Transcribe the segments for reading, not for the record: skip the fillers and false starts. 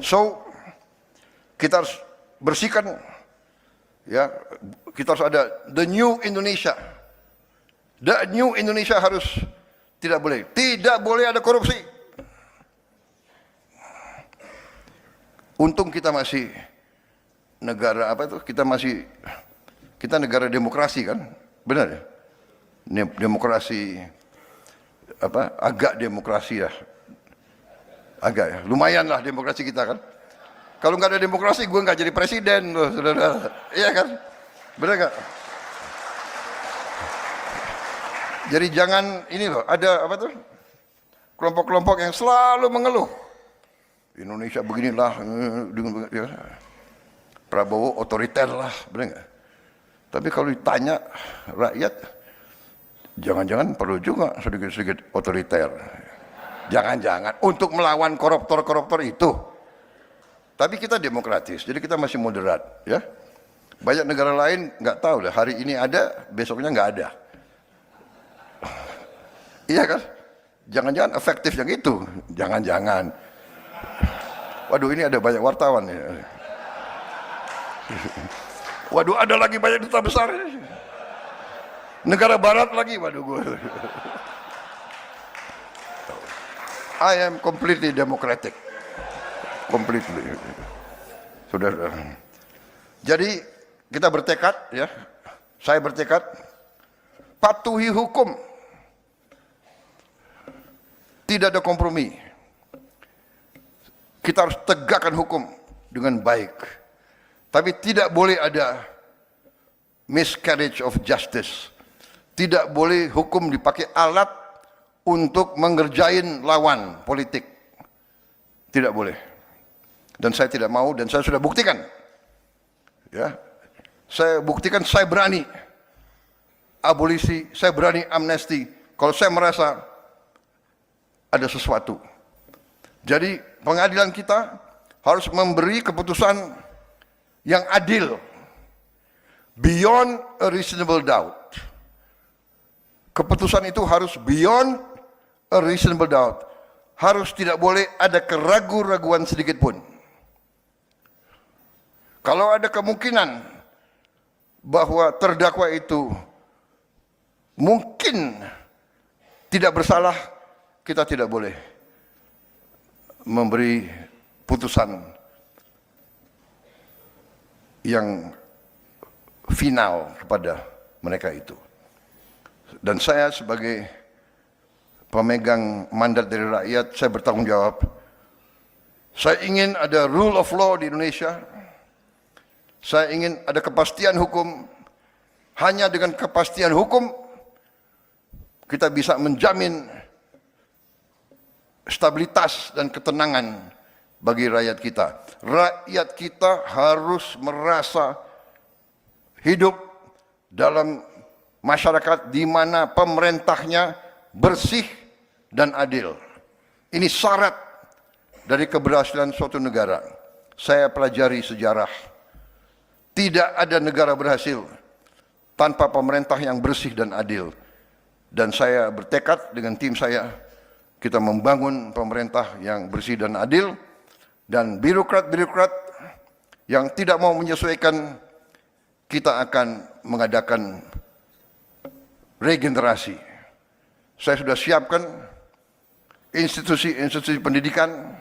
So, kita harus bersihkan, ya, kita harus ada the new Indonesia. The new Indonesia harus tidak boleh ada korupsi. Untung kita masih negara kita negara demokrasi kan, benar ya? Demokrasi agak demokrasi ya, agak ya, lumayan lah demokrasi kita kan. Kalau nggak ada demokrasi, gue nggak jadi presiden loh, saudara. Iya kan, benar nggak? Jadi jangan ini loh, ada kelompok-kelompok yang selalu mengeluh. Indonesia beginilah, ya. Prabowo otoriter lah, benar nggak? Tapi kalau ditanya rakyat, jangan-jangan perlu juga sedikit-sedikit otoriter. Jangan-jangan untuk melawan koruptor-koruptor itu. Tapi kita demokratis, jadi kita masih moderat, ya. Banyak negara lain nggak tahu lah, hari ini ada, besoknya nggak ada. Iya kan? Jangan-jangan efektif yang itu, jangan-jangan. Waduh, ini ada banyak wartawan ya. Waduh, ada lagi banyak duta besar. Negara barat lagi, waduh gue. I am completely democratic. Completely. Saudara. Jadi kita bertekad, ya. Saya bertekad patuhi hukum. Tidak ada kompromi. Kita harus tegakkan hukum dengan baik. Tapi tidak boleh ada miscarriage of justice. Tidak boleh hukum dipakai alat untuk mengerjain lawan politik. Tidak boleh. Dan saya tidak mau, dan saya sudah buktikan. Ya, saya buktikan, saya berani abolisi, saya berani amnesti. Kalau saya merasa ada sesuatu. Jadi pengadilan kita harus memberi keputusan yang adil, beyond a reasonable doubt. Keputusan itu harus beyond a reasonable doubt. Harus tidak boleh ada keraguan-raguan sedikit pun. Kalau ada kemungkinan bahwa terdakwa itu mungkin tidak bersalah, kita tidak boleh memberi putusan yang final kepada mereka itu. Dan saya sebagai pemegang mandat dari rakyat, saya bertanggung jawab. Saya ingin ada rule of law di Indonesia. Saya ingin ada kepastian hukum. Hanya dengan kepastian hukum kita bisa menjamin stabilitas dan ketenangan bagi rakyat kita. Rakyat kita harus merasa hidup dalam masyarakat di mana pemerintahnya bersih dan adil. Ini syarat dari keberhasilan suatu negara. Saya pelajari sejarah. Tidak ada negara berhasil tanpa pemerintah yang bersih dan adil. Dan saya bertekad dengan tim saya, kita membangun pemerintah yang bersih dan adil, dan birokrat-birokrat yang tidak mau menyesuaikan, kita akan mengadakan regenerasi. Saya sudah siapkan institusi-institusi pendidikan.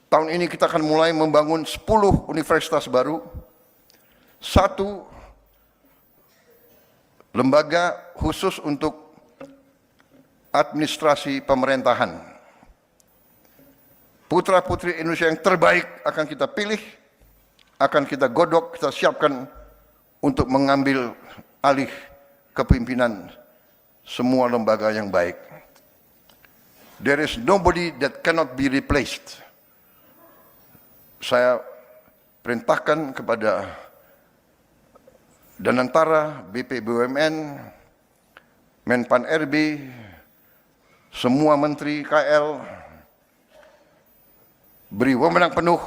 Tahun ini kita akan mulai membangun 10 universitas baru, 1 lembaga khusus untuk administrasi pemerintahan. Putra-putri Indonesia yang terbaik akan kita pilih, akan kita godok, kita siapkan untuk mengambil alih kepemimpinan semua lembaga yang baik. There is nobody that cannot be replaced. Saya perintahkan kepada Danantara, BP BUMN, Menpan RB, semua menteri KL, beri wewenang penuh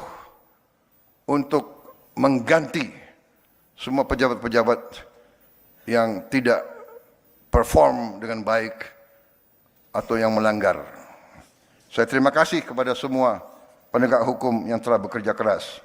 untuk mengganti semua pejabat-pejabat yang tidak perform dengan baik atau yang melanggar. Saya terima kasih kepada semua penegak hukum yang telah bekerja keras.